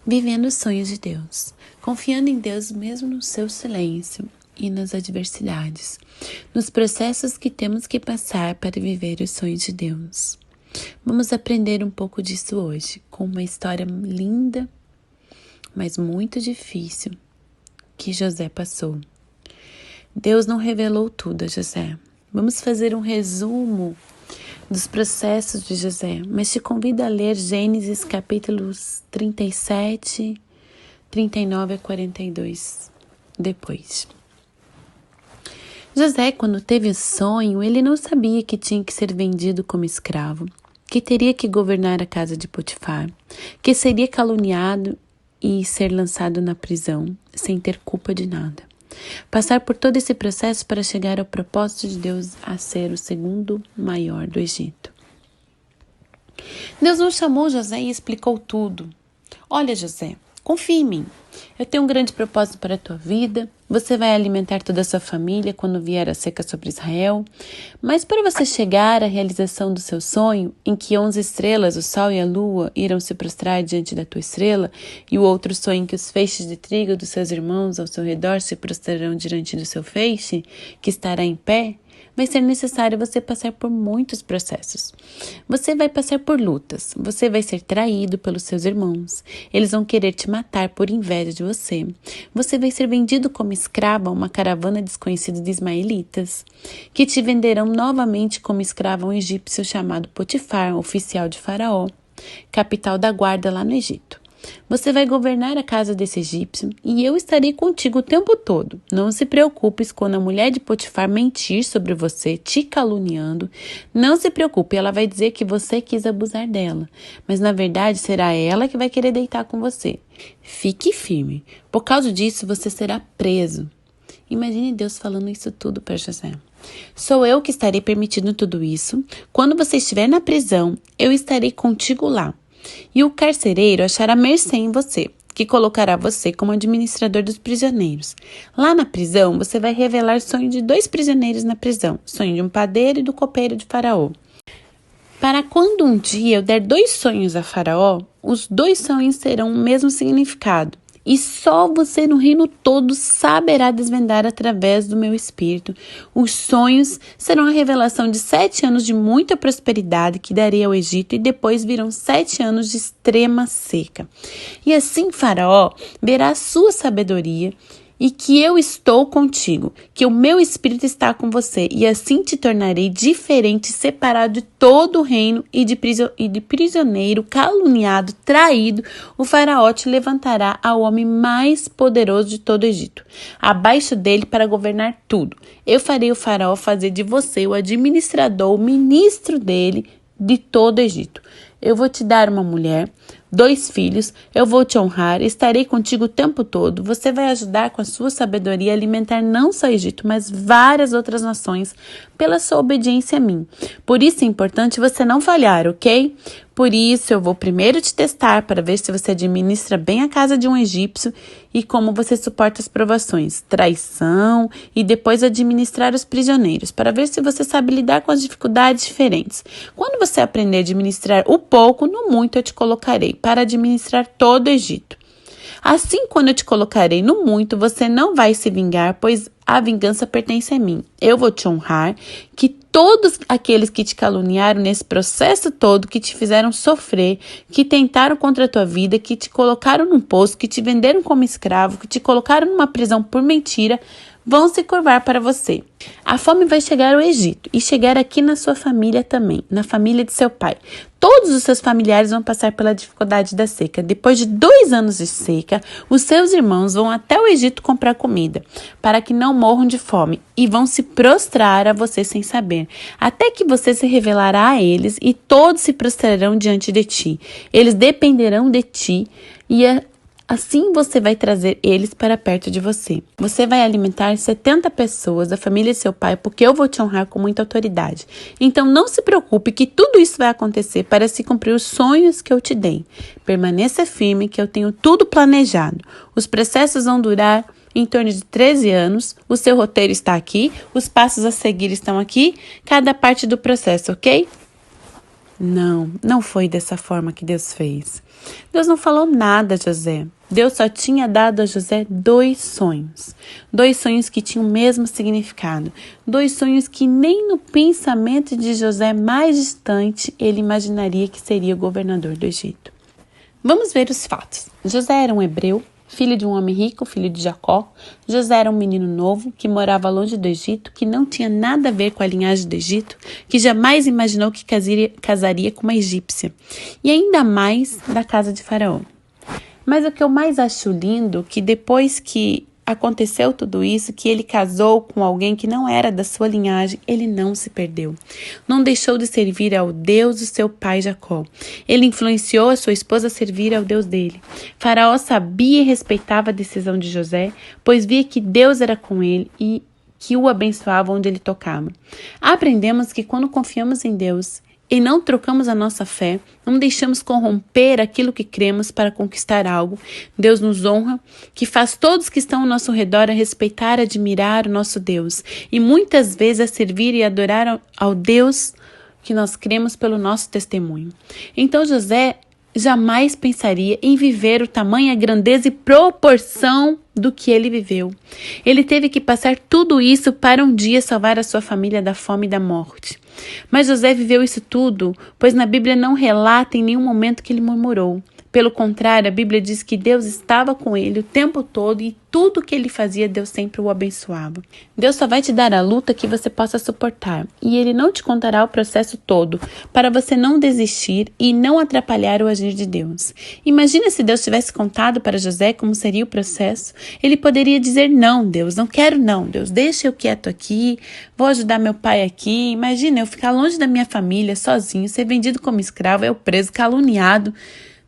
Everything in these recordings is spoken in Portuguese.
vivendo os sonhos de Deus, confiando em Deus mesmo no seu silêncio e nas adversidades, nos processos que temos que passar para viver os sonhos de Deus. Vamos aprender um pouco disso hoje, com uma história linda, mas muito difícil, que José passou. Deus não revelou tudo a José. Vamos fazer um resumo dos processos de José, mas te convido a ler Gênesis capítulos 37, 39 a 42 depois. José, quando teve o sonho, ele não sabia que tinha que ser vendido como escravo, que teria que governar a casa de Potifar, que seria caluniado e ser lançado na prisão, sem ter culpa de nada. Passar por todo esse processo para chegar ao propósito de Deus a ser o segundo maior do Egito. Deus não chamou José e explicou tudo. Olha, José, confia em mim. Eu tenho um grande propósito para a tua vida. Você vai alimentar toda a sua família quando vier a seca sobre Israel. Mas para você chegar à realização do seu sonho, em que 11 estrelas, o sol e a lua, irão se prostrar diante da tua estrela, e o outro sonho em que os feixes de trigo dos seus irmãos ao seu redor se prostrarão diante do seu feixe, que estará em pé, vai ser necessário você passar por muitos processos. Você vai passar por lutas. Você vai ser traído pelos seus irmãos. Eles vão querer te matar por inveja de você. Você vai ser vendido como escravo a uma caravana desconhecida de ismaelitas, que te venderão novamente como escravo a um egípcio chamado Potifar, oficial de Faraó, capital da guarda lá no Egito. Você vai governar a casa desse egípcio e eu estarei contigo o tempo todo. Não se preocupes quando a mulher de Potifar mentir sobre você, te caluniando. Não se preocupe, ela vai dizer que você quis abusar dela. Mas na verdade será ela que vai querer deitar com você. Fique firme. Por causa disso você será preso. Imagine Deus falando isso tudo para José. Sou eu que estarei permitindo tudo isso. Quando você estiver na prisão, eu estarei contigo lá. E o carcereiro achará mercê em você, que colocará você como administrador dos prisioneiros. Lá na prisão, você vai revelar o sonho de 2 prisioneiros na prisão, o sonho de um padeiro e do copeiro de Faraó. Para quando um dia eu der 2 sonhos a Faraó, os 2 sonhos terão o mesmo significado. E só você no reino todo saberá desvendar através do meu espírito. Os sonhos serão a revelação de 7 anos de muita prosperidade que darei ao Egito e depois virão 7 anos de extrema seca. E assim Faraó verá a sua sabedoria e que eu estou contigo, que o meu espírito está com você, e assim te tornarei diferente, separado de todo o reino e de prisioneiro, caluniado, traído. O faraó te levantará ao homem mais poderoso de todo o Egito, abaixo dele para governar tudo. Eu farei o faraó fazer de você o administrador, o ministro dele, de todo o Egito. Eu vou te dar uma mulher, 2 filhos, eu vou te honrar, estarei contigo o tempo todo. Você vai ajudar com a sua sabedoria a alimentar não só o Egito, mas várias outras nações pela sua obediência a mim. Por isso é importante você não falhar, ok? Por isso eu vou primeiro te testar para ver se você administra bem a casa de um egípcio e como você suporta as provações, traição e depois administrar os prisioneiros, para ver se você sabe lidar com as dificuldades diferentes. Quando você aprender a administrar o pouco, no muito eu te colocarei para administrar todo o Egito. Assim, quando eu te colocarei no muito, você não vai se vingar, pois a vingança pertence a mim. Eu vou te honrar, que todos aqueles que te caluniaram nesse processo todo, que te fizeram sofrer, que tentaram contra a tua vida, que te colocaram num poço, que te venderam como escravo, que te colocaram numa prisão por mentira, vão se curvar para você. A fome vai chegar ao Egito e chegar aqui na sua família também, na família de seu pai. Todos os seus familiares vão passar pela dificuldade da seca. Depois de 2 anos de seca, os seus irmãos vão até o Egito comprar comida, para que não morram de fome, e vão se prostrar a você sem saber, até que você se revelará a eles, e todos se prostrarão diante de ti. Eles dependerão de ti, e assim você vai trazer eles para perto de você. Você vai alimentar 70 pessoas da família de seu pai, porque eu vou te honrar com muita autoridade. Então não se preocupe que tudo isso vai acontecer para se cumprir os sonhos que eu te dei. Permaneça firme que eu tenho tudo planejado. Os processos vão durar em torno de 13 anos. O seu roteiro está aqui, os passos a seguir estão aqui, cada parte do processo, ok? Não foi dessa forma que Deus fez. Deus não falou nada a José. Deus só tinha dado a José 2 sonhos. 2 sonhos que tinham o mesmo significado. 2 sonhos que nem no pensamento de José mais distante ele imaginaria que seria o governador do Egito. Vamos ver os fatos. José era um hebreu, filho de um homem rico, filho de Jacó. José era um menino novo, que morava longe do Egito, que não tinha nada a ver com a linhagem do Egito, que jamais imaginou que casaria com uma egípcia, e ainda mais da casa de Faraó. Mas o que eu mais acho lindo, que depois que aconteceu tudo isso, que ele casou com alguém que não era da sua linhagem, ele não se perdeu. Não deixou de servir ao Deus do seu pai Jacó. Ele influenciou a sua esposa a servir ao Deus dele. Faraó sabia e respeitava a decisão de José, pois via que Deus era com ele e que o abençoava onde ele tocava. Aprendemos que quando confiamos em Deus e não trocamos a nossa fé, não deixamos corromper aquilo que cremos para conquistar algo, Deus nos honra, que faz todos que estão ao nosso redor a respeitar e admirar o nosso Deus, e muitas vezes a servir e adorar ao Deus que nós cremos pelo nosso testemunho. Então José jamais pensaria em viver o tamanho, a grandeza e proporção do que ele viveu. Ele teve que passar tudo isso para um dia salvar a sua família da fome e da morte. Mas José viveu isso tudo, pois na Bíblia não relata em nenhum momento que ele murmurou. Pelo contrário, a Bíblia diz que Deus estava com ele o tempo todo e tudo que ele fazia, Deus sempre o abençoava. Deus só vai te dar a luta que você possa suportar e Ele não te contará o processo todo para você não desistir e não atrapalhar o agir de Deus. Imagina se Deus tivesse contado para José como seria o processo. Ele poderia dizer, não, Deus, não quero não, Deus, deixa eu quieto aqui, vou ajudar meu pai aqui. Imagina eu ficar longe da minha família, sozinho, ser vendido como escravo, eu preso, caluniado.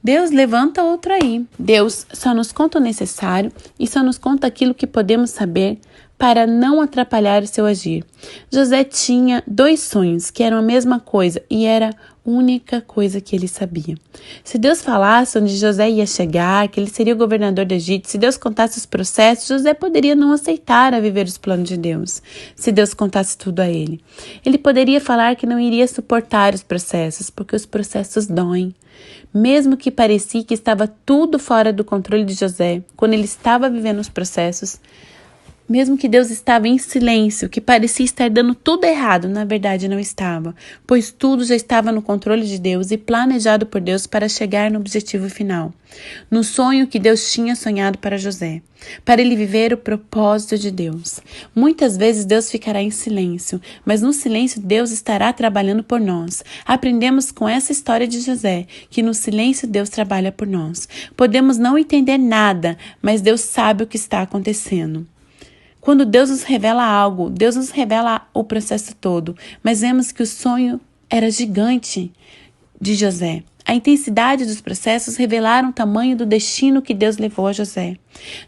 Deus, levanta outro aí. Deus só nos conta o necessário e só nos conta aquilo que podemos saber para não atrapalhar o seu agir. José tinha 2 sonhos que eram a mesma coisa e era a única coisa que ele sabia. Se Deus falasse onde José ia chegar, que ele seria o governador do Egito, se Deus contasse os processos, José poderia não aceitar a viver os planos de Deus. Se Deus contasse tudo a ele, ele poderia falar que não iria suportar os processos, porque os processos doem. Mesmo que parecia que estava tudo fora do controle de José, quando ele estava vivendo os processos, mesmo que Deus estava em silêncio, que parecia estar dando tudo errado, na verdade não estava, pois tudo já estava no controle de Deus e planejado por Deus para chegar no objetivo final, no sonho que Deus tinha sonhado para José, para ele viver o propósito de Deus. Muitas vezes Deus ficará em silêncio, mas no silêncio Deus estará trabalhando por nós. Aprendemos com essa história de José, que no silêncio Deus trabalha por nós. Podemos não entender nada, mas Deus sabe o que está acontecendo. Quando Deus nos revela algo, Deus nos revela o processo todo, mas vemos que o sonho era gigante de José. A intensidade dos processos revelaram o tamanho do destino que Deus levou a José.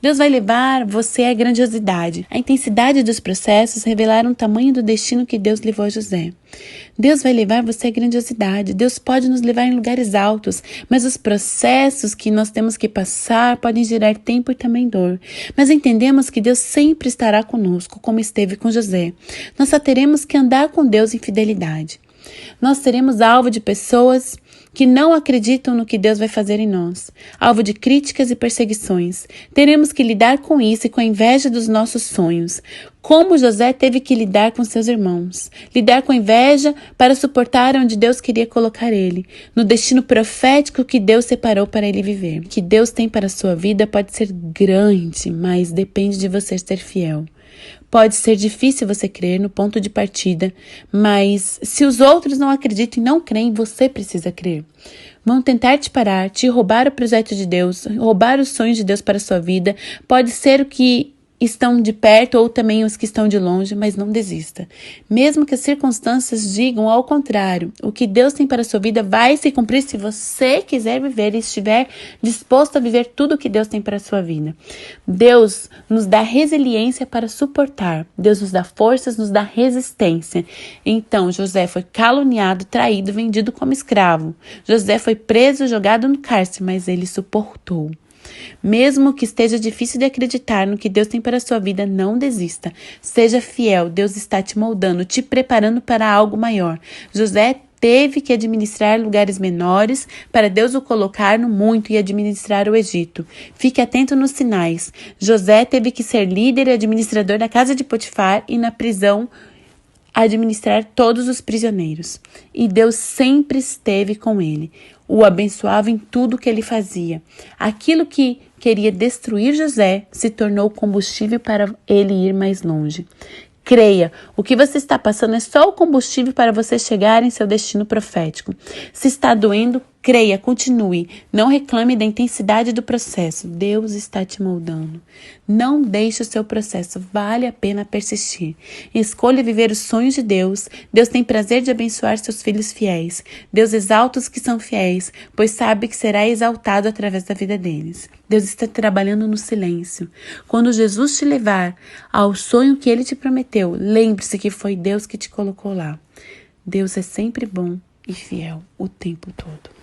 Deus vai levar você à grandiosidade. A intensidade dos processos revelaram o tamanho do destino que Deus levou a José. Deus vai levar você à grandiosidade. Deus pode nos levar em lugares altos, mas os processos que nós temos que passar podem gerar tempo e também dor. Mas entendemos que Deus sempre estará conosco, como esteve com José. Nós só teremos que andar com Deus em fidelidade. Nós seremos alvo de pessoas que não acreditam no que Deus vai fazer em nós, alvo de críticas e perseguições. Teremos que lidar com isso e com a inveja dos nossos sonhos, como José teve que lidar com seus irmãos, lidar com a inveja para suportar onde Deus queria colocar ele, no destino profético que Deus separou para ele viver. O que Deus tem para a sua vida pode ser grande, mas depende de você ser fiel. Pode ser difícil você crer no ponto de partida, mas se os outros não acreditam e não creem, você precisa crer. Vão tentar te parar, te roubar o projeto de Deus, roubar os sonhos de Deus para a sua vida. Pode ser o que estão de perto ou também os que estão de longe, mas não desista. Mesmo que as circunstâncias digam ao contrário, o que Deus tem para a sua vida vai se cumprir se você quiser viver e estiver disposto a viver tudo o que Deus tem para a sua vida. Deus nos dá resiliência para suportar. Deus nos dá forças, nos dá resistência. Então, José foi caluniado, traído, vendido como escravo. José foi preso, jogado no cárcere, mas ele suportou. Mesmo que esteja difícil de acreditar no que Deus tem para a sua vida, não desista. Seja fiel, Deus está te moldando, te preparando para algo maior. José teve que administrar lugares menores para Deus o colocar no muito e administrar o Egito. Fique atento nos sinais. José teve que ser líder e administrador da casa de Potifar e na prisão administrar todos os prisioneiros. E Deus sempre esteve com ele. O abençoava em tudo que ele fazia. Aquilo que queria destruir José se tornou combustível para ele ir mais longe. Creia, o que você está passando é só o combustível para você chegar em seu destino profético. Se está doendo, creia, continue. Não reclame da intensidade do processo. Deus está te moldando. Não deixe o seu processo. Vale a pena persistir. Escolha viver os sonhos de Deus. Deus tem prazer de abençoar seus filhos fiéis. Deus exalta os que são fiéis, pois sabe que será exaltado através da vida deles. Deus está trabalhando no silêncio. Quando Jesus te levar ao sonho que Ele te prometeu, lembre-se que foi Deus que te colocou lá. Deus é sempre bom e fiel o tempo todo.